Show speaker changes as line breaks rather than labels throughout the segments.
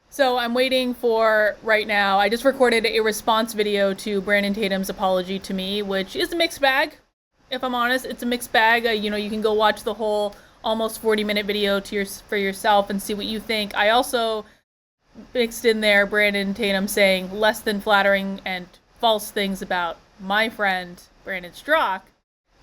So I'm waiting for right now. I just recorded a response video to Brandon Tatum's apology to me, which is a mixed bag. If I'm honest, it's a mixed bag. You can go watch the whole almost 40-minute video for yourself and see what you think. I also mixed in there Brandon Tatum saying less than flattering and false things about my friend Brandon Strock.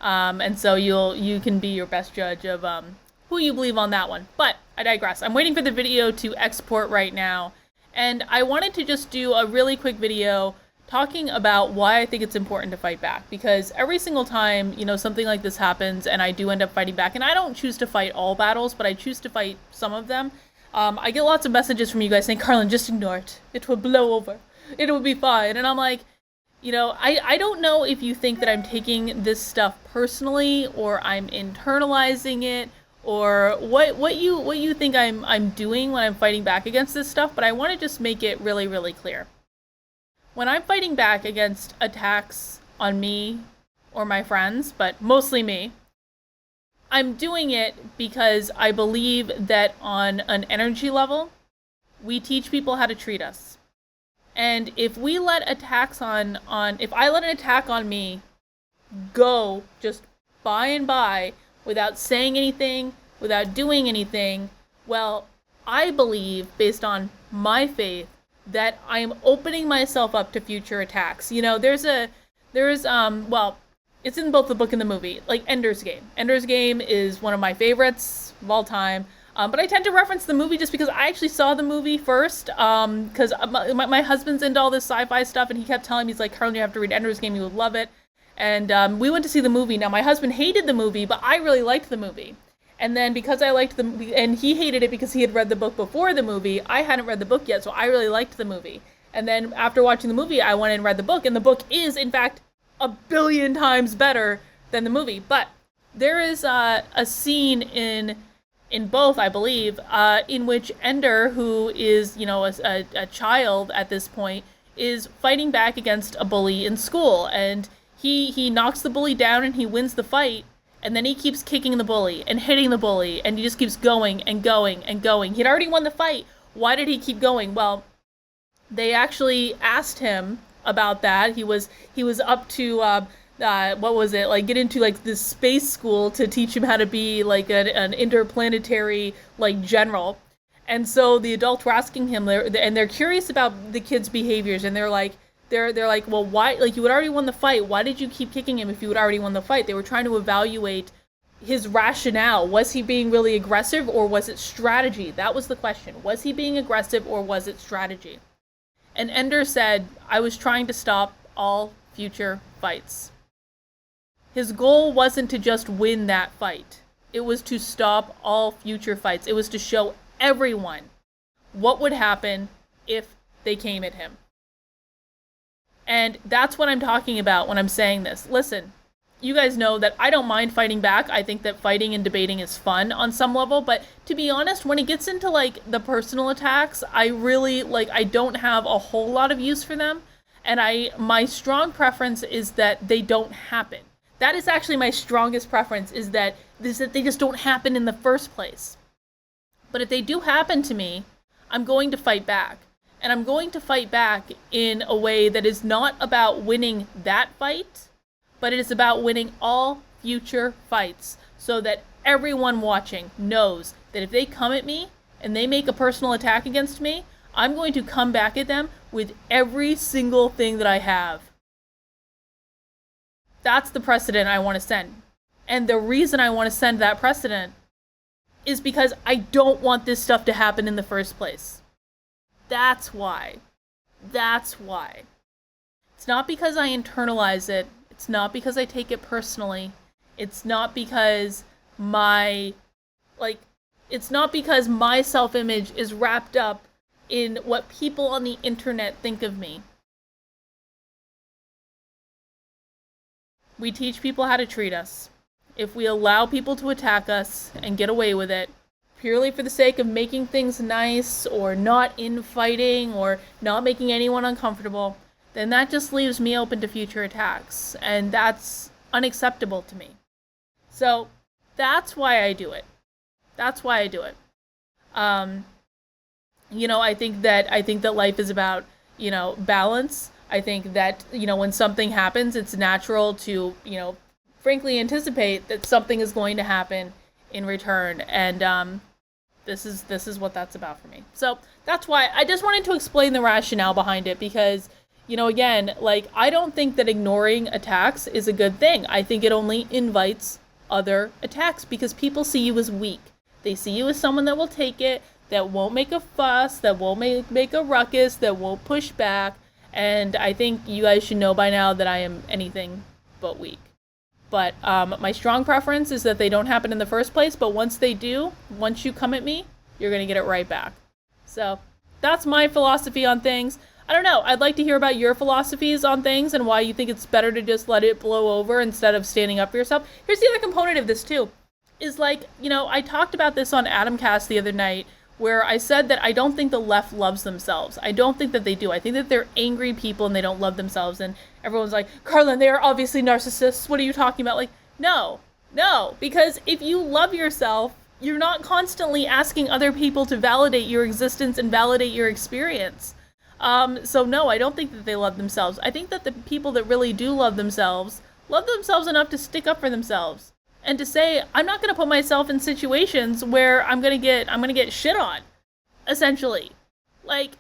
And so you can be your best judge of who you believe on that one. But I digress. I'm waiting for the video to export right now, and I wanted to just do a really quick video talking about why I think it's important to fight back, because every single time, something like this happens and I do end up fighting back, and I don't choose to fight all battles, but I choose to fight some of them. I get lots of messages from you guys saying, Carlin, just ignore it. It will blow over. It will be fine. And I'm like, I don't know if you think that I'm taking this stuff personally or I'm internalizing it or what you think I'm doing when I'm fighting back against this stuff, but I want to just make it really, really clear. When I'm fighting back against attacks on me or my friends, but mostly me, I'm doing it because I believe that on an energy level, we teach people how to treat us. And if we let attacks if I let an attack on me go just by and by without saying anything, without doing anything, well, I believe, based on my faith, that I'm opening myself up to future attacks. It's in both the book and the movie, like Ender's Game. Ender's Game is one of my favorites of all time. But I tend to reference the movie just because I actually saw the movie first, because my husband's into all this sci-fi stuff, and he kept telling me, he's like, Carlin, you have to read Ender's Game, you would love it. And we went to see the movie. Now, my husband hated the movie, but I really liked the movie. And then because I liked the movie, and he hated it because he had read the book before the movie, I hadn't read the book yet, so I really liked the movie. And then after watching the movie, I went and read the book, and the book is, in fact, a billion times better than the movie. But there is a scene in both, I believe, in which Ender, who is, a child at this point, is fighting back against a bully in school. And he knocks the bully down and he wins the fight. And then he keeps kicking the bully and hitting the bully. And he just keeps going and going and going. He'd already won the fight. Why did he keep going? Well, they actually asked him about that. He was up to get into this space school to teach him how to be like an interplanetary general. And so the adults were asking him, and they're curious about the kid's behaviors, and they're like, well, why? You had already won the fight. Why did you keep kicking him if you had already won the fight? They were trying to evaluate his rationale. Was he being really aggressive, or was it strategy? That was the question. Was he being aggressive, or was it strategy? And Ender said, I was trying to stop all future fights. His goal wasn't to just win that fight. It was to stop all future fights. It was to show everyone what would happen if they came at him. And that's what I'm talking about when I'm saying this. Listen, you guys know that I don't mind fighting back. I think that fighting and debating is fun on some level, but to be honest, when it gets into the personal attacks, I really I don't have a whole lot of use for them, and my strong preference is that they don't happen. That is actually my strongest preference, is that they just don't happen in the first place. But if they do happen to me, I'm going to fight back. And I'm going to fight back in a way that is not about winning that fight, but it is about winning all future fights, so that everyone watching knows that if they come at me and they make a personal attack against me, I'm going to come back at them with every single thing that I have. That's the precedent I want to send. And the reason I want to send that precedent is because I don't want this stuff to happen in the first place. That's why. That's why. It's not because I internalize it. It's not because I take it personally. It's not because my self-image is wrapped up in what people on the internet think of me. We teach people how to treat us. If we allow people to attack us and get away with it, purely for the sake of making things nice, or not infighting, or not making anyone uncomfortable, then that just leaves me open to future attacks, and that's unacceptable to me. So that's why I do it. That's why I do it. I think that life is about, balance. I think that, when something happens, it's natural to, frankly anticipate that something is going to happen in return. And this is what that's about for me. So that's why I just wanted to explain the rationale behind it, because, again, like, I don't think that ignoring attacks is a good thing. I think it only invites other attacks, because people see you as weak. They see you as someone that will take it, that won't make a fuss, that won't make a ruckus, that won't push back. And I think you guys should know by now that I am anything but weak. But my strong preference is that they don't happen in the first place. But once they do, once you come at me, you're going to get it right back. So that's my philosophy on things. I don't know. I'd like to hear about your philosophies on things and why you think it's better to just let it blow over instead of standing up for yourself. Here's the other component of this too. Is like, I talked about this on Adamcast the other night, where I said that I don't think the left loves themselves. I don't think that they do. I think that they're angry people and they don't love themselves. And everyone's like, Carlin, they are obviously narcissists. What are you talking about? Like, no, because if you love yourself, you're not constantly asking other people to validate your existence and validate your experience. So no, I don't think that they love themselves. I think that the people that really do love themselves enough to stick up for themselves. And to say, I'm not going to put myself in situations where I'm going to get shit on, essentially. Like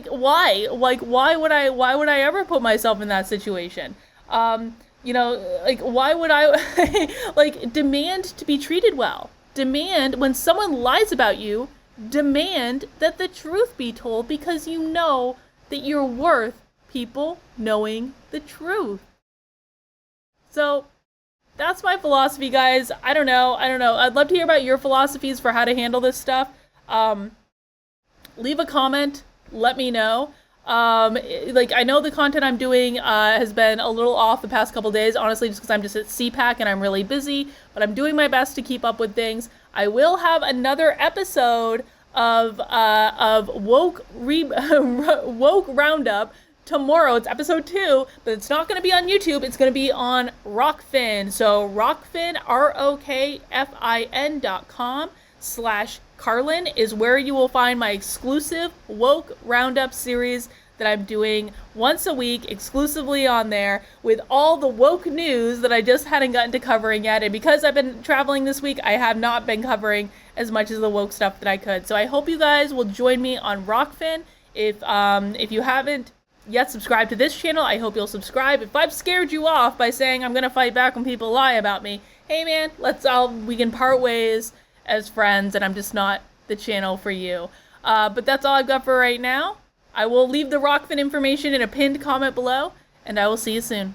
why? Like, why would I ever put myself in that situation? Like, why would I, like, demand to be treated well? Demand, when someone lies about you, demand that the truth be told, because you know that you're worth people knowing the truth. So, that's my philosophy, guys. I don't know. I'd love to hear about your philosophies for how to handle this stuff. Leave a comment. Let me know. I know the content I'm doing has been a little off the past couple days, honestly, just because I'm just at CPAC and I'm really busy, but I'm doing my best to keep up with things. I will have another episode of Woke Roundup tomorrow. It's episode 2, but it's not going to be on YouTube. It's going to be on Rockfin. So Rockfin, ROKFIN.com/Carlin is where you will find my exclusive Woke Roundup series that I'm doing once a week, exclusively on there, with all the woke news that I just hadn't gotten to covering yet. And because I've been traveling this week, I have not been covering as much of the woke stuff that I could. So I hope you guys will join me on Rockfin. If you haven't yet subscribed to this channel, I hope you'll subscribe. If I've scared you off by saying I'm gonna fight back when people lie about me, hey man, we can part ways as friends, and I'm just not the channel for you. But that's all I've got for right now. I will leave the Rockfin information in a pinned comment below, and I will see you soon.